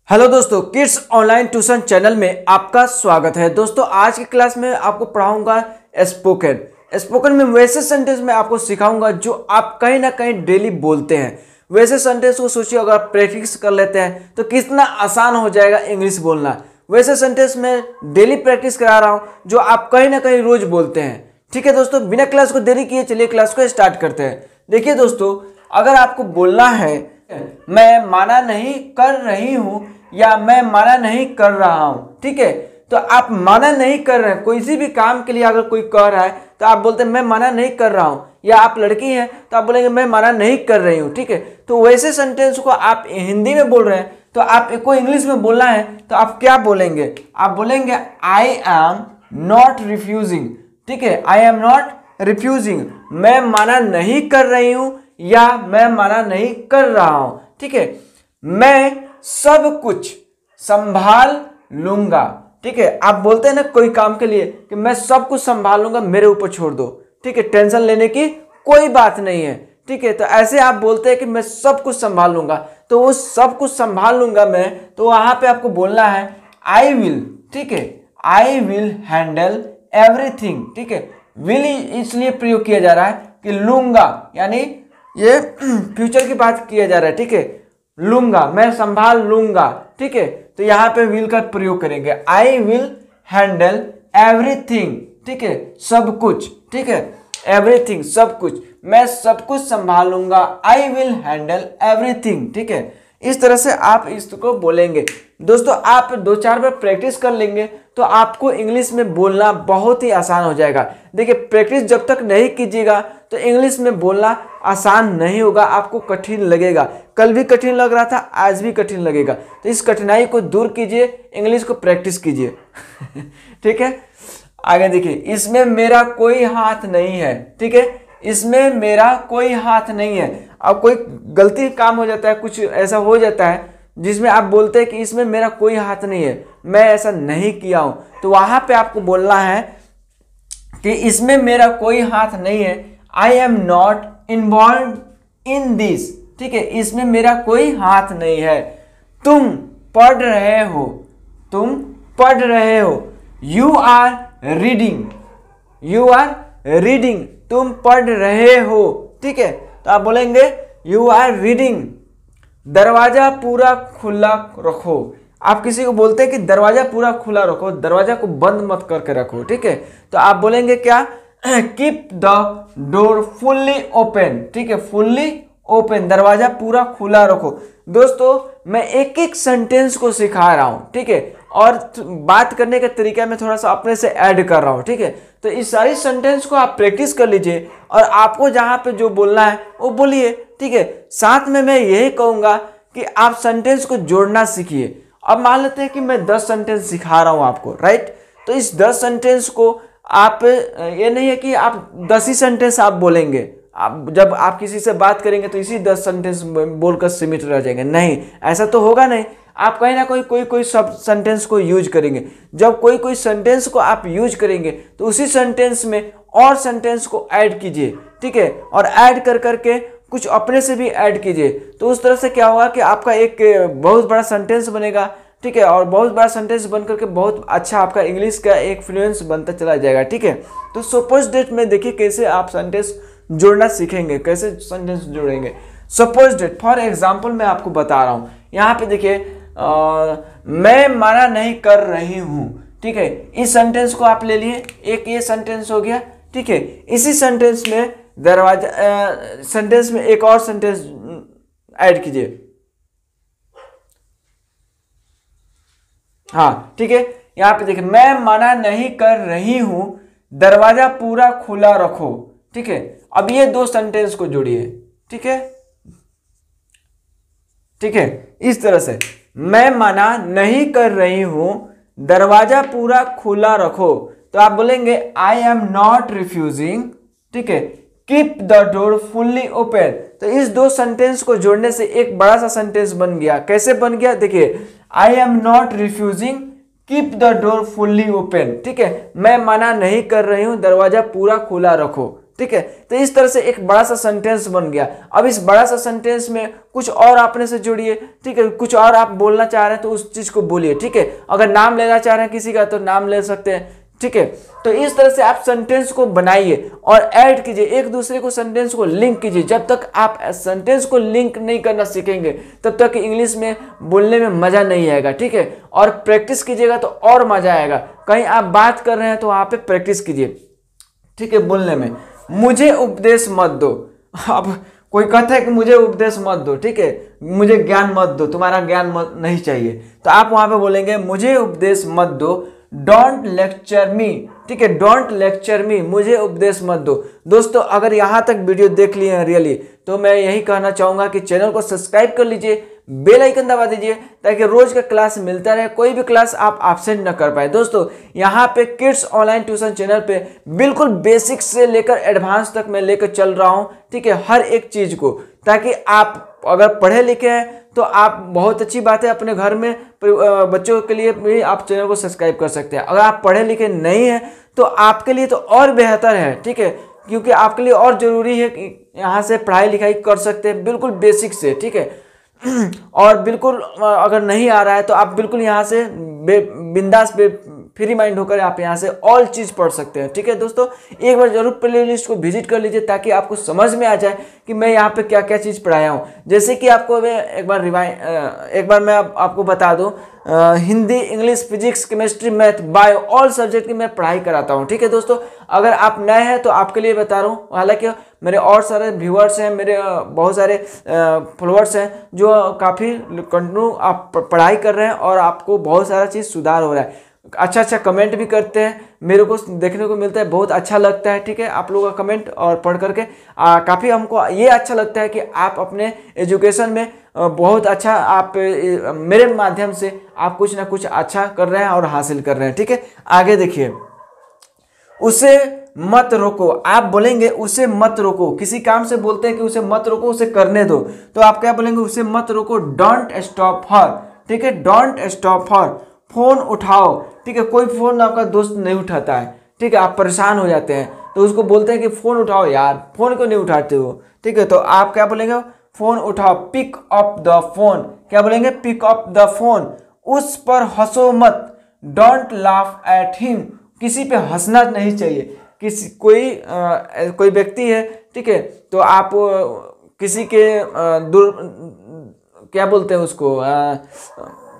Hello दोस्तों, kids online tuition channel में आपका स्वागत है। दोस्तों आज की क्लास में आपको पढ़ाऊंगा स्पोकन में वैसे सेंटेंस में आपको सिखाऊंगा जो आप कहीं ना कहीं डेली बोलते हैं। वैसे सेंटेंस को सोचिए, अगर प्रैक्टिस कर लेते हैं तो कितना आसान हो जाएगा इंग्लिश बोलना। वैसे सेंटेंस में डेली प्रैक्टिस करा रहा हूँ जो आप कहीं ना कहीं रोज बोलते हैं। ठीक है दोस्तों, बिना क्लास को देरी किए चलिए क्लास को स्टार्ट करते हैं। देखिए दोस्तों, अगर आपको बोलना है मैं माना नहीं कर रही हूँ या मैं माना नहीं कर रहा हूँ, ठीक है, तो आप माना नहीं कर रहे हैं। कोई सी भी काम के लिए अगर कोई कह रहा है तो आप बोलते हैं मैं माना नहीं कर रहा हूँ, या आप लड़की हैं तो आप बोलेंगे मैं माना नहीं कर रही हूँ। ठीक है, तो वैसे सेंटेंस को आप हिंदी में बोल रहे हैं तो आपको इंग्लिश में बोलना है तो आप क्या बोलेंगे? आप बोलेंगे आई एम नॉट रिफ्यूजिंग। ठीक है, आई एम नॉट रिफ्यूजिंग, मैं माना नहीं कर रही हूँ या मैं माना नहीं कर रहा हूं। ठीक है, मैं सब कुछ संभाल लूंगा। ठीक है, आप बोलते हैं ना कोई काम के लिए कि मैं सब कुछ संभाल लूंगा, मेरे ऊपर छोड़ दो। ठीक है, टेंशन लेने की कोई बात नहीं है। ठीक है, तो ऐसे आप बोलते हैं कि मैं सब कुछ संभाल लूंगा, तो वो सब कुछ संभाल लूंगा मैं, तो वहां पे आपको बोलना है आई विल। ठीक है, आई विल हैंडल एवरीथिंग। ठीक है, विल इसलिए प्रयोग किया जा रहा है कि लूंगा, यानी ये फ्यूचर की बात किया जा रहा है। ठीक है, लूंगा, मैं संभाल लूंगा। ठीक है, तो यहाँ पे विल का प्रयोग करेंगे, आई विल हैंडल एवरीथिंग। ठीक है, सब कुछ। ठीक है, एवरीथिंग सब कुछ, मैं सब कुछ संभाल लूंगा, आई विल हैंडल एवरीथिंग। ठीक है, इस तरह से आप इसको बोलेंगे। दोस्तों आप 2-4 बार प्रैक्टिस कर लेंगे तो आपको इंग्लिश में बोलना बहुत ही आसान हो जाएगा। देखिए, प्रैक्टिस जब तक नहीं कीजिएगा तो इंग्लिश में बोलना आसान नहीं होगा, आपको कठिन लगेगा। कल भी कठिन लग रहा था, आज भी कठिन लगेगा। तो इस कठिनाई को दूर कीजिए, इंग्लिश को प्रैक्टिस कीजिए। ठीक है, आगे देखिए, इसमें मेरा कोई हाथ नहीं है। ठीक है, इसमें मेरा कोई हाथ नहीं है। अब कोई गलती काम हो जाता है, कुछ ऐसा हो जाता है जिसमें आप बोलते हैं कि इसमें मेरा कोई हाथ नहीं है, मैं ऐसा नहीं किया हूं, तो वहां पे आपको बोलना है कि इसमें मेरा कोई हाथ नहीं है, I am not involve in this. ठीक है, इसमें मेरा कोई हाथ नहीं है। तुम पढ़ रहे हो, तुम पढ़ रहे हो, you are reading, you are reading, तुम पढ़ रहे हो। ठीक है, तो आप बोलेंगे यू आर रीडिंग। दरवाजा पूरा खुला रखो, आप किसी को बोलते हैं कि दरवाजा पूरा खुला रखो, दरवाजा को बंद मत करके रखो। ठीक है, तो आप बोलेंगे क्या? Keep the door fully open. ठीक है, फुल्ली ओपन, दरवाजा पूरा खुला रखो। दोस्तों मैं एक एक सेंटेंस को सिखा रहा हूं, ठीक है, और बात करने का तरीका मैं थोड़ा सा अपने से ऐड कर रहा हूं। ठीक है, तो इस सारी सेंटेंस को आप प्रैक्टिस कर लीजिए और आपको जहां पे जो बोलना है वो बोलिए। ठीक है, साथ में मैं यही कहूंगा कि आप सेंटेंस को जोड़ना सीखिए। अब मान लेते हैं कि मैं 10 सेंटेंस सिखा रहा हूं आपको, राइट, तो इस 10 सेंटेंस को आप, ये नहीं है कि आप 10 ही सेंटेंस आप बोलेंगे, आप जब आप किसी से बात करेंगे तो इसी 10 सेंटेंस बोलकर सीमित रह जाएंगे, नहीं, ऐसा तो होगा नहीं। आप कहीं ना कोई सब सेंटेंस को यूज करेंगे। जब कोई सेंटेंस को आप यूज करेंगे तो उसी सेंटेंस में और सेंटेंस को ऐड कीजिए। ठीक है, और ऐड कर करके कुछ अपने से भी ऐड कीजिए, तो उस तरह से क्या होगा कि आपका एक बहुत बड़ा सेंटेंस बनेगा। ठीक है, और बहुत बड़ा सेंटेंस बन करके बहुत अच्छा आपका इंग्लिश का एक फ्लुएंस बनता चला जाएगा। ठीक है, तो सपोज डेट में देखिए कैसे आप सेंटेंस जोड़ना सीखेंगे, कैसे सेंटेंस जोड़ेंगे। सपोज डेट फॉर एग्जाम्पल मैं आपको बता रहा हूँ, यहाँ पे देखिए मैं माना नहीं कर रही हूँ। ठीक है, इस सेंटेंस को आप ले लिए, एक ये सेंटेंस हो गया। ठीक है, इसी सेंटेंस में दरवाजा सेंटेंस में एक और सेंटेंस ऐड कीजिए। हाँ, ठीक है, यहाँ पे देखिए मैं मना नहीं कर रही हूं, दरवाजा पूरा खुला रखो। ठीक है, अब ये 2 सेंटेंस को जोड़िए। ठीक है, ठीक है, इस तरह से मैं मना नहीं कर रही हूं, दरवाजा पूरा खुला रखो, तो आप बोलेंगे आई एम नॉट रिफ्यूजिंग। ठीक है, keep the door fully open. तो इस 2 सेंटेंस को जोड़ने से एक बड़ा सा सेंटेंस बन गया। कैसे बन गया? देखिए, I am not refusing, keep the door fully open. ठीक है, मैं मना नहीं कर रही हूं, दरवाजा पूरा खुला रखो। ठीक है। तो इस तरह से एक बड़ा सा सेंटेंस बन गया। अब इस बड़ा सा सेंटेंस में कुछ और आपने से जोड़िए, ठीक है, कुछ और आप बोलना चाह रहे हैं तो उस चीज को बोलिए, ठीक है। अगर नाम लेना चाह रहे हैं किसी का तो नाम ले सकते हैं, ठीक है। तो इस तरह से आप सेंटेंस को बनाइए और ऐड कीजिए, एक दूसरे को सेंटेंस को लिंक कीजिए। जब तक आप सेंटेंस को लिंक नहीं करना सीखेंगे तब तक इंग्लिश में बोलने में मजा नहीं आएगा, ठीक है। और प्रैक्टिस कीजिएगा तो और मजा आएगा। कहीं आप बात कर रहे हैं तो वहां पे प्रैक्टिस कीजिए, ठीक है, बोलने में। मुझे उपदेश मत दो। अब कोई कहता है कि मुझे उपदेश मत दो, ठीक है, मुझे ज्ञान मत दो, तुम्हारा ज्ञान मत नहीं चाहिए, तो आप वहां पे बोलेंगे मुझे उपदेश मत दो, डोंट लेक्चर मी, ठीक है, डोंट लेक्चर मी, मुझे उपदेश मत दो। दोस्तों अगर यहाँ तक वीडियो देख लिए हैं रियली, तो मैं यही कहना चाहूंगा कि चैनल को सब्सक्राइब कर लीजिए, बेल आइकन दबा दीजिए ताकि रोज का क्लास मिलता रहे, कोई भी क्लास आप एब्सेंट न कर पाए। दोस्तों यहाँ पे किड्स ऑनलाइन ट्यूशन चैनल पे बिल्कुल बेसिक से लेकर एडवांस तक मैं लेकर चल रहा हूँ, ठीक है, हर एक चीज को, ताकि आप अगर पढ़े लिखे हैं तो आप बहुत अच्छी बात है, अपने घर में बच्चों के लिए भी आप चैनल को सब्सक्राइब कर सकते हैं। अगर आप पढ़े लिखे नहीं हैं तो आपके लिए तो और बेहतर है, ठीक है, क्योंकि आपके लिए और जरूरी है कि यहाँ से पढ़ाई लिखाई कर सकते हैं बिल्कुल बेसिक से, ठीक है। और बिल्कुल अगर नहीं आ रहा है तो आप बिल्कुल यहाँ से बिंदास फ्री माइंड होकर आप यहाँ से ऑल चीज़ पढ़ सकते हैं, ठीक है। दोस्तों एक बार जरूर प्ले लिस्ट को विजिट कर लीजिए ताकि आपको समझ में आ जाए कि मैं यहाँ पे क्या क्या चीज़ पढ़ाया हूँ। जैसे कि आपको मैं एक बार मैं आपको बता दूँ, Hindi, English, physics, chemistry, math, bio, all subject की मैं पढ़ाई कराता हूँ, ठीक है। दोस्तों अगर आप नए हैं तो आपके लिए बता रहा हूँ, हालांकि मेरे और सारे व्यूअर्स हैं, मेरे बहुत सारे फॉलोअर्स हैं जो काफ़ी कंटिन्यू आप पढ़ाई कर रहे हैं और आपको बहुत सारा चीज़ सुधार हो रहा है, अच्छा कमेंट भी करते हैं, मेरे को देखने को मिलता है, बहुत अच्छा लगता है, ठीक है, आप लोगों का कमेंट और पढ़ करके काफ़ी हमको ये अच्छा लगता है कि आप अपने एजुकेशन में बहुत अच्छा, आप मेरे माध्यम से आप कुछ ना कुछ अच्छा कर रहे हैं और हासिल कर रहे हैं, ठीक है। आगे देखिए, उसे मत रोको। आप बोलेंगे उसे मत रोको, किसी काम से बोलते हैं कि उसे मत रोको, उसे करने दो, तो आप क्या बोलेंगे, उसे मत रोको, डोंट स्टॉप हर, ठीक है, डोंट स्टॉप हर। फोन उठाओ, ठीक है, कोई फोन आपका दोस्त नहीं उठाता है, ठीक है, आप परेशान हो जाते हैं तो उसको बोलते हैं कि फोन उठाओ यार, फोन क्यों नहीं उठाते हो, ठीक है, तो आप क्या बोलेंगे, फोन उठाओ, पिक अप द फोन, क्या बोलेंगे, पिक अप द फोन। उस पर हंसो मत, डोंट लाफ एट हिम, किसी पे हंसना नहीं चाहिए, कोई व्यक्ति है, ठीक है, तो आप किसी के क्या बोलते हैं उसको,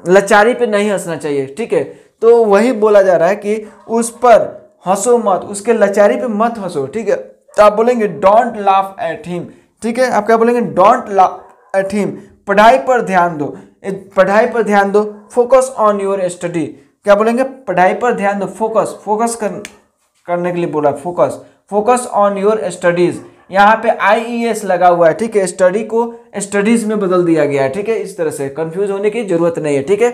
लाचारी पे नहीं हंसना चाहिए, ठीक है। तो वही बोला जा रहा है कि उस पर हंसो मत, उसके लाचारी पे मत हंसो, ठीक है, तो आप बोलेंगे डोंट लाफ एट हिम, ठीक है, आप क्या बोलेंगे, डोंट लाफ एट हिम। पढ़ाई पर ध्यान दो, पढ़ाई पर ध्यान दो, फोकस ऑन योर स्टडी, क्या बोलेंगे, पढ़ाई पर ध्यान दो, फोकस करने के लिए बोला, फोकस ऑन योर स्टडीज। यहाँ पे IES लगा हुआ है, ठीक है, स्टडी को स्टडीज में बदल दिया गया है, ठीक है, इस तरह से कंफ्यूज होने की जरूरत नहीं है, ठीक है।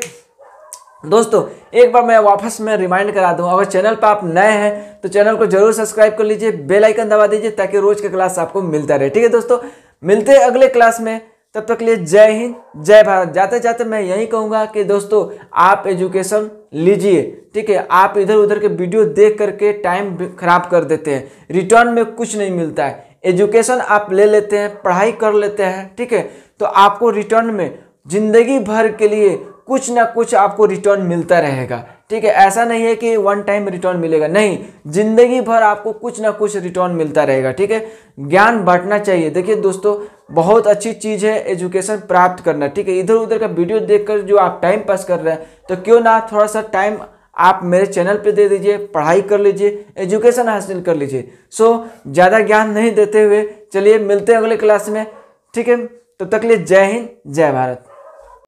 दोस्तों एक बार मैं वापस में रिमाइंड करा दूं, अगर चैनल पर आप नए हैं तो चैनल को जरूर सब्सक्राइब कर लीजिए, बेल आइकन दबा दीजिए ताकि रोज का क्लास आपको मिलता रहे, ठीक है। दोस्तों मिलते हैं अगले क्लास में, तब तक के लिए जय हिंद, जय भारत। जाते जाते मैं यही कहूँगा कि दोस्तों आप एजुकेशन लीजिए, ठीक है, आप इधर उधर के वीडियो देख करके टाइम खराब कर देते हैं, रिटर्न में कुछ नहीं मिलता है। एजुकेशन आप ले लेते हैं, पढ़ाई कर लेते हैं, ठीक है, तो आपको रिटर्न में जिंदगी भर के लिए कुछ ना कुछ आपको रिटर्न मिलता रहेगा, ठीक है। ऐसा नहीं है कि वन टाइम रिटर्न मिलेगा, नहीं, जिंदगी भर आपको कुछ ना कुछ रिटर्न मिलता रहेगा, ठीक है। ज्ञान बांटना चाहिए। देखिए दोस्तों बहुत अच्छी चीज़ है एजुकेशन प्राप्त करना, ठीक है। इधर उधर का वीडियो देखकर जो आप टाइम पास कर रहे हैं, तो क्यों ना थोड़ा सा टाइम आप मेरे चैनल पे दे दीजिए, पढ़ाई कर लीजिए, एजुकेशन हासिल कर लीजिए। ज़्यादा ज्ञान नहीं देते हुए चलिए मिलते हैं अगले क्लास में, ठीक है, तब तक के लिए जय हिंद, जय भारत।